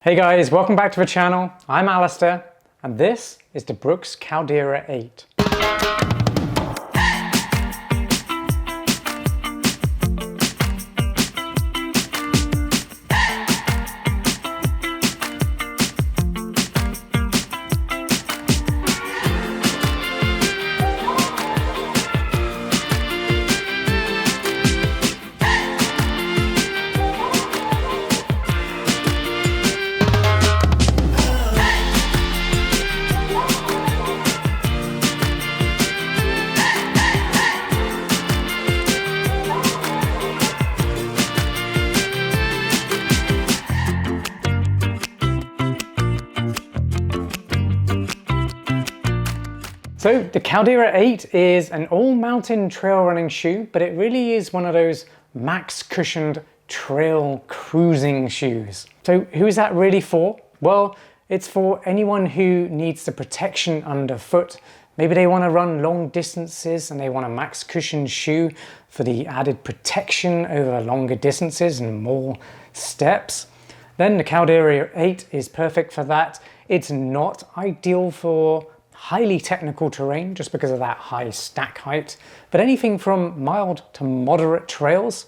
Hey guys, welcome back to the channel. I'm Alastair and this is the Brooks Caldera 8. So the Caldera 8 is an all-mountain trail running shoe, but it really is one of those max cushioned trail cruising shoes. So who is that really for? Well, it's for anyone who needs the protection underfoot. Maybe they want to run long distances and they want a max cushion shoe for the added protection over longer distances and more steps. Then the Caldera 8 is perfect for that. It's not ideal for highly technical terrain just because of that high stack height, but anything from mild to moderate trails,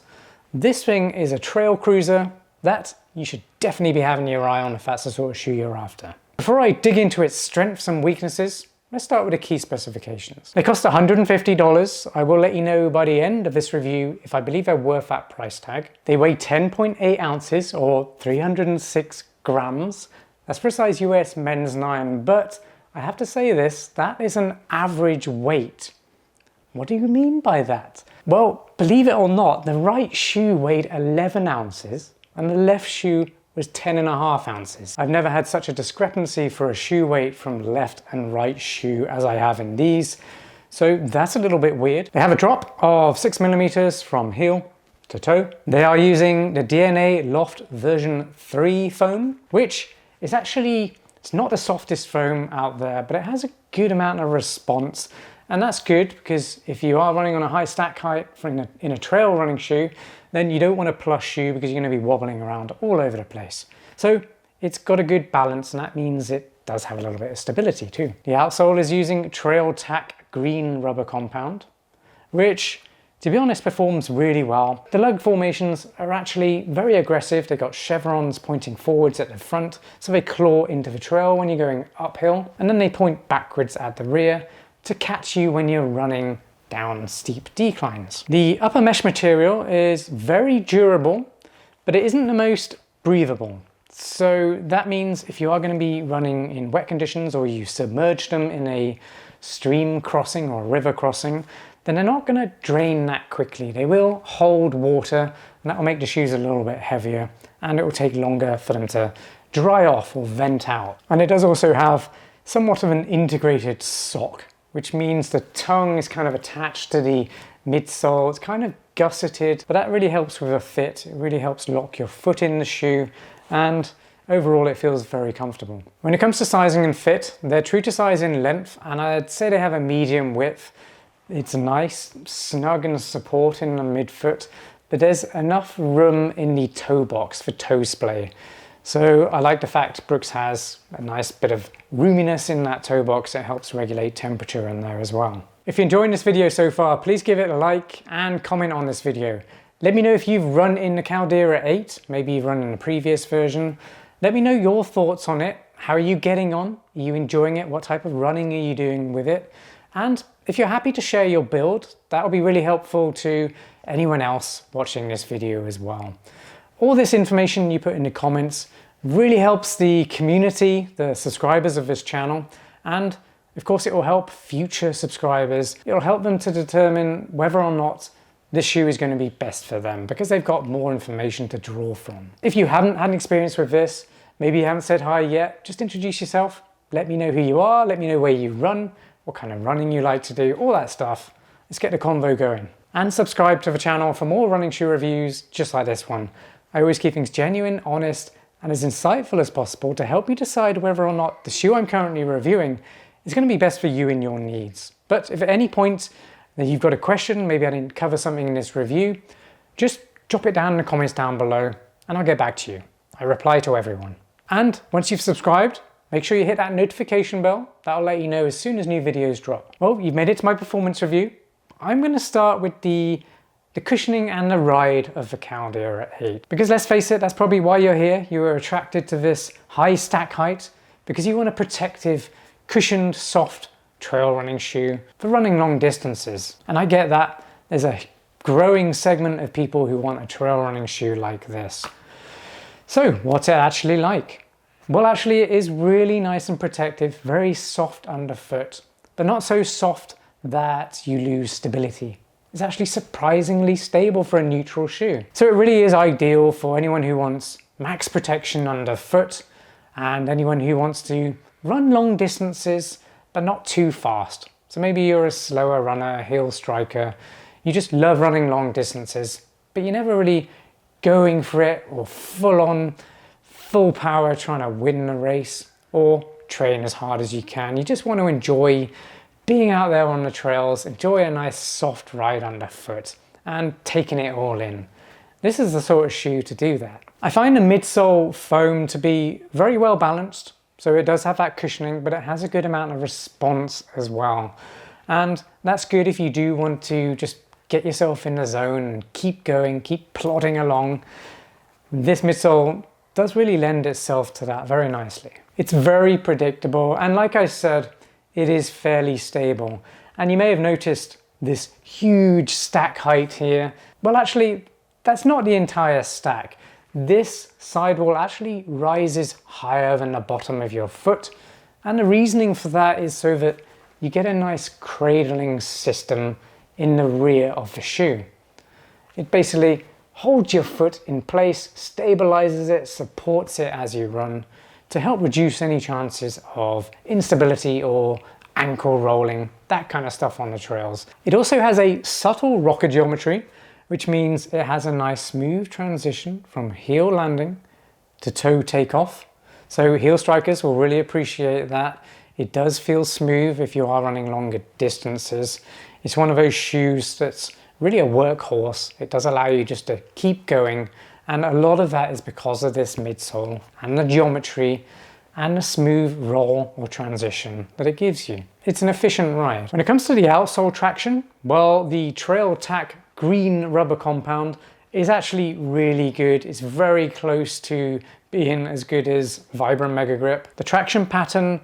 this thing is a trail cruiser that you should definitely be having your eye on if that's the sort of shoe you're after. Before I dig into its strengths and weaknesses, let's start with the key specifications. They cost $150. I will let you know by the end of this review if I believe they're worth that price tag. They weigh 10.8 ounces or 306 grams. That's for a size US men's 9, but I have to say this, that is an average weight. What do you mean by that? Well, believe it or not, the right shoe weighed 11 ounces and the left shoe was 10.5 ounces. I've never had such a discrepancy for a shoe weight from left and right shoe as I have in these. So that's a little bit weird. They have a drop of 6 millimeters from heel to toe. They are using the DNA Loft version 3 foam, which is actually, it's not the softest foam out there, but it has a good amount of response. And that's good because if you are running on a high stack height in a trail running shoe, then you don't want a plush shoe because you're going to be wobbling around all over the place. So it's got a good balance and that means it does have a little bit of stability too. The outsole is using Trail Tack green rubber compound, which to be honest performs really well. The lug formations are actually very aggressive. They've got chevrons pointing forwards at the front, so they claw into the trail when you're going uphill, and then they point backwards at the rear to catch you when you're running down steep declines. The upper mesh material is very durable, but it isn't the most breathable. So that means if you are going to be running in wet conditions or you submerge them in a stream crossing or a river crossing, then they're not going to drain that quickly. They will hold water and that will make the shoes a little bit heavier and it will take longer for them to dry off or vent out. And it does also have somewhat of an integrated sock, which means the tongue is kind of attached to the midsole. It's kind of gusseted, but that really helps with a fit. It really helps lock your foot in the shoe and overall it feels very comfortable. When it comes to sizing and fit, they're true to size in length and I'd say they have a medium width. It's nice, snug and supporting the midfoot, but there's enough room in the toe box for toe splay. So I like the fact Brooks has a nice bit of roominess in that toe box. It helps regulate temperature in there as well. If you're enjoying this video so far, please give it a like and comment on this video. Let me know if you've run in the Caldera 8, maybe you've run in a previous version. Let me know your thoughts on it. How are you getting on? Are you enjoying it? What type of running are you doing with it? And if you're happy to share your build, that will be really helpful to anyone else watching this video as well. All this information you put in the comments really helps the community, the subscribers of this channel, and of course it will help future subscribers. It'll help them to determine whether or not this shoe is going to be best for them because they've got more information to draw from. If you haven't had an experience with this, maybe you haven't said hi yet, just introduce yourself, let me know who you are, let me know where you run, what kind of running you like to do, all that stuff. Let's get the convo going. And subscribe to the channel for more running shoe reviews just like this one. I always keep things genuine, honest, and as insightful as possible to help you decide whether or not the shoe I'm currently reviewing is going to be best for you and your needs. But if at any point that you've got a question, maybe I didn't cover something in this review, just drop it down in the comments down below and I'll get back to you. I reply to everyone. And once you've subscribed, make sure you hit that notification bell. That'll let you know as soon as new videos drop. Well, you've made it to my performance review. I'm going to start with the cushioning and the ride of the Caldera 8. Because let's face it, that's probably why you're here. You were attracted to this high stack height because you want a protective, cushioned, soft trail running shoe for running long distances. And I get that. There's a growing segment of people who want a trail running shoe like this. So what's it actually like? Well, actually it is really nice and protective, very soft underfoot, but not so soft that you lose stability. It's actually surprisingly stable for a neutral shoe. So it really is ideal for anyone who wants max protection underfoot and anyone who wants to run long distances, but not too fast. So maybe you're a slower runner, a heel striker, you just love running long distances, but you're never really going for it or full power trying to win the race or train as hard as you can. You just want to enjoy being out there on the trails, enjoy a nice soft ride underfoot and taking it all in. This is the sort of shoe to do that. I find the midsole foam to be very well balanced. So it does have that cushioning, but it has a good amount of response as well. And that's good if you do want to just get yourself in the zone and keep going, keep plodding along. This midsole does really lend itself to that very nicely. It's very predictable, and like I said, it is fairly stable. And you may have noticed this huge stack height here. Well, actually, that's not the entire stack. This sidewall actually rises higher than the bottom of your foot. And the reasoning for that is so that you get a nice cradling system in the rear of the shoe. It basically holds your foot in place, stabilizes it, supports it as you run to help reduce any chances of instability or ankle rolling, that kind of stuff on the trails. It also has a subtle rocker geometry, which means it has a nice smooth transition from heel landing to toe takeoff. So heel strikers will really appreciate that. It does feel smooth if you are running longer distances. It's one of those shoes that's really a workhorse. It does allow you just to keep going, and a lot of that is because of this midsole and the geometry and the smooth roll or transition that it gives you. It's an efficient ride. When it comes to the outsole traction, well, the Trail Tack green rubber compound is actually really good. It's very close to being as good as Vibram Mega Grip. The traction pattern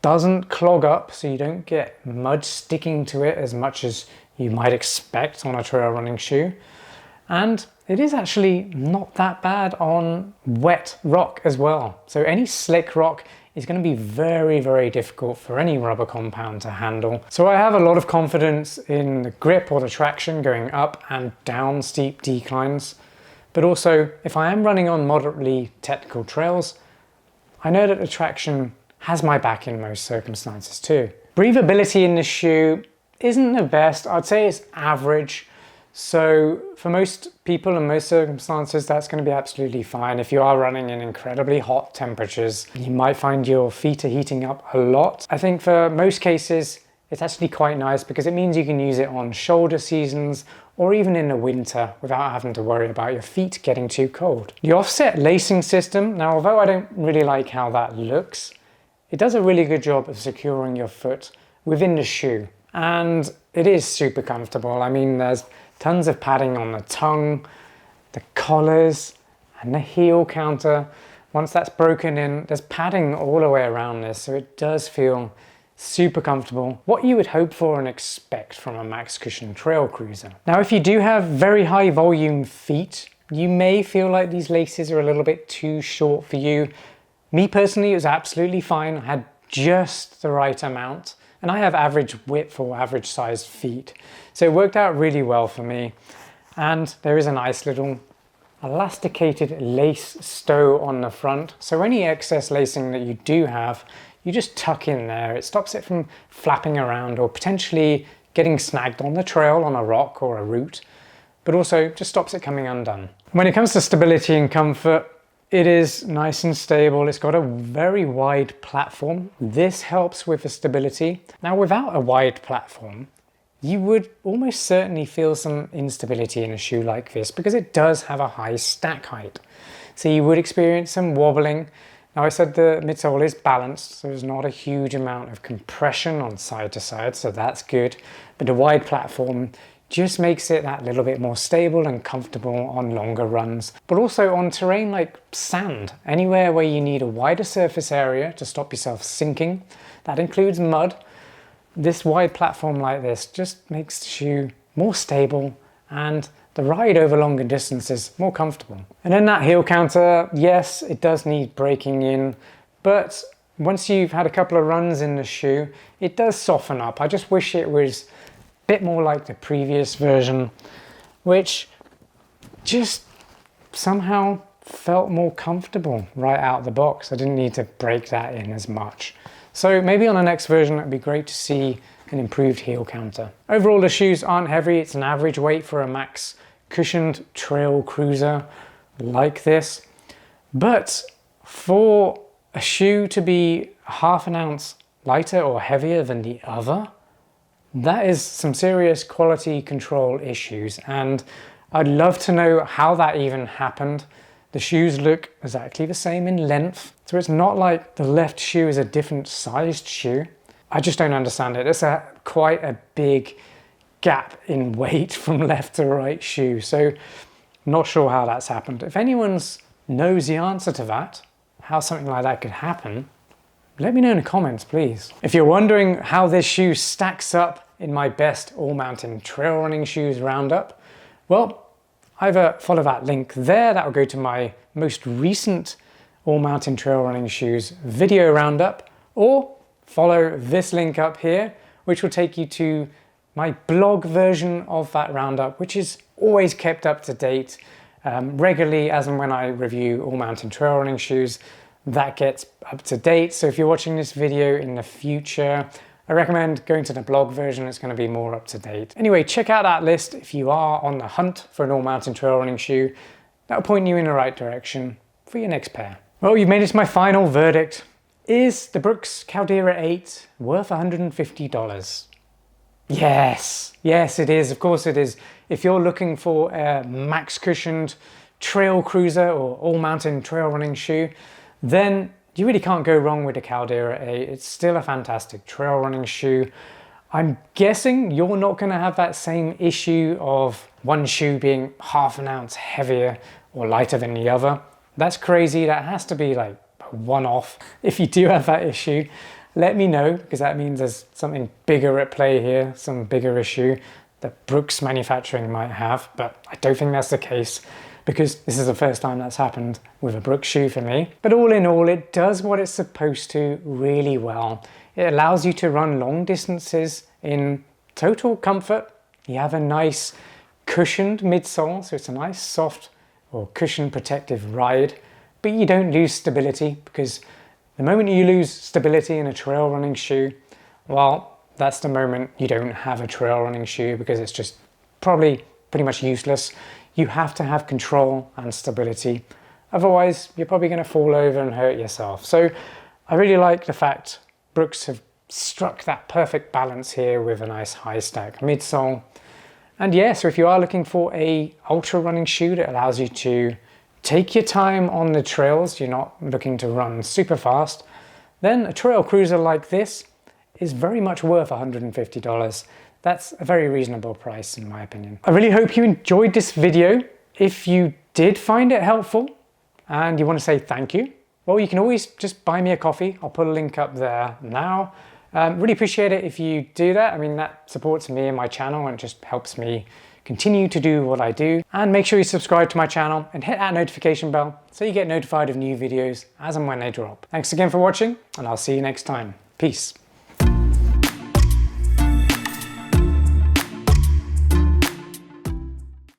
doesn't clog up, so you don't get mud sticking to it as much as you might expect on a trail running shoe. And it is actually not that bad on wet rock as well. So any slick rock is going to be very, very difficult for any rubber compound to handle. So I have a lot of confidence in the grip or the traction going up and down steep declines. But also, if I am running on moderately technical trails, I know that the traction has my back in most circumstances too. Breathability in this shoe isn't the best. I'd say it's average. So for most people in most circumstances, that's going to be absolutely fine. If you are running in incredibly hot temperatures, you might find your feet are heating up a lot. I think for most cases, it's actually quite nice because it means you can use it on shoulder seasons or even in the winter without having to worry about your feet getting too cold. The offset lacing system, now although I don't really like how that looks, it does a really good job of securing your foot within the shoe. And it is super comfortable. I mean, there's tons of padding on the tongue, the collars, and the heel counter. Once that's broken in, there's padding all the way around this, so it does feel super comfortable. What you would hope for and expect from a max cushion trail cruiser. Now, if you do have very high volume feet, you may feel like these laces are a little bit too short for you. Me personally, it was absolutely fine. I had just the right amount. And I have average width or average sized feet. So it worked out really well for me. And there is a nice little elasticated lace stow on the front. So any excess lacing that you do have, you just tuck in there. It stops it from flapping around or potentially getting snagged on the trail on a rock or a root, but also just stops it coming undone. When it comes to stability and comfort, it is nice and stable. It's got a very wide platform. This helps with the stability. Now, without a wide platform, you would almost certainly feel some instability in a shoe like this because it does have a high stack height. So you would experience some wobbling Now I said the midsole is balanced, so there's not a huge amount of compression on side to side, so that's good. But the wide platform just makes it that little bit more stable and comfortable on longer runs, but also on terrain like sand, anywhere where you need a wider surface area to stop yourself sinking. That includes mud. This wide platform like this just makes the shoe more stable and the ride over longer distances more comfortable. And then that heel counter, yes, it does need breaking in, but once you've had a couple of runs in the shoe, it does soften up. I just wish it was a bit more like the previous version, which just somehow felt more comfortable right out the box. I didn't need to break that in as much. So maybe on the next version, it'd be great to see an improved heel counter. Overall, the shoes aren't heavy. It's an average weight for a max cushioned trail cruiser like this. But for a shoe to be half an ounce lighter or heavier than the other, that is some serious quality control issues. And I'd love to know how that even happened. The shoes look exactly the same in length, so it's not like the left shoe is a different sized shoe. I just don't understand it. It's quite a big gap in weight from left to right shoe, so not sure how that's happened. If anyone knows the answer to that, how something like that could happen, let me know in the comments, please. If you're wondering how this shoe stacks up in my best all-mountain trail running shoes roundup, well, either follow that link there, that will go to my most recent all-mountain trail running shoes video roundup, or follow this link up here, which will take you to my blog version of that roundup, which is always kept up to date regularly as and when I review all-mountain trail running shoes. That gets up to date. So if you're watching this video in the future, I recommend going to the blog version. It's going to be more up to date. Anyway, check out that list if you are on the hunt for an all-mountain trail running shoe. That'll point you in the right direction for your next pair. Well, you've made it to my final verdict. Is the Brooks Caldera 8 worth $150? Yes, yes it is, of course it is. If you're looking for a max cushioned trail cruiser or all-mountain trail running shoe, then you really can't go wrong with the Caldera 8. It's still a fantastic trail running shoe. I'm guessing you're not going to have that same issue of one shoe being half an ounce heavier or lighter than the other. That's crazy. That has to be like a one-off. If you do have that issue, let me know, because that means there's something bigger at play here, some bigger issue that Brooks manufacturing might have, but I don't think that's the case, because this is the first time that's happened with a Brooks shoe for me. But all in all, it does what it's supposed to really well. It allows you to run long distances in total comfort. You have a nice cushioned midsole, so it's a nice soft or cushion protective ride, but you don't lose stability, because the moment you lose stability in a trail running shoe, well, that's the moment you don't have a trail running shoe, because it's just probably pretty much useless. You have to have control and stability. Otherwise, you're probably going to fall over and hurt yourself. So I really like the fact Brooks have struck that perfect balance here with a nice high stack midsole. And yeah, so if you are looking for a ultra running shoe that allows you to take your time on the trails, you're not looking to run super fast, then a trail cruiser like this is very much worth $150. That's a very reasonable price in my opinion. I really hope you enjoyed this video. If you did find it helpful and you want to say thank you, well, you can always just buy me a coffee. I'll put a link up there now. Really appreciate it if you do that. I mean, that supports me and my channel and just helps me continue to do what I do. And make sure you subscribe to my channel and hit that notification bell so you get notified of new videos as and when they drop. Thanks again for watching, and I'll see you next time. Peace.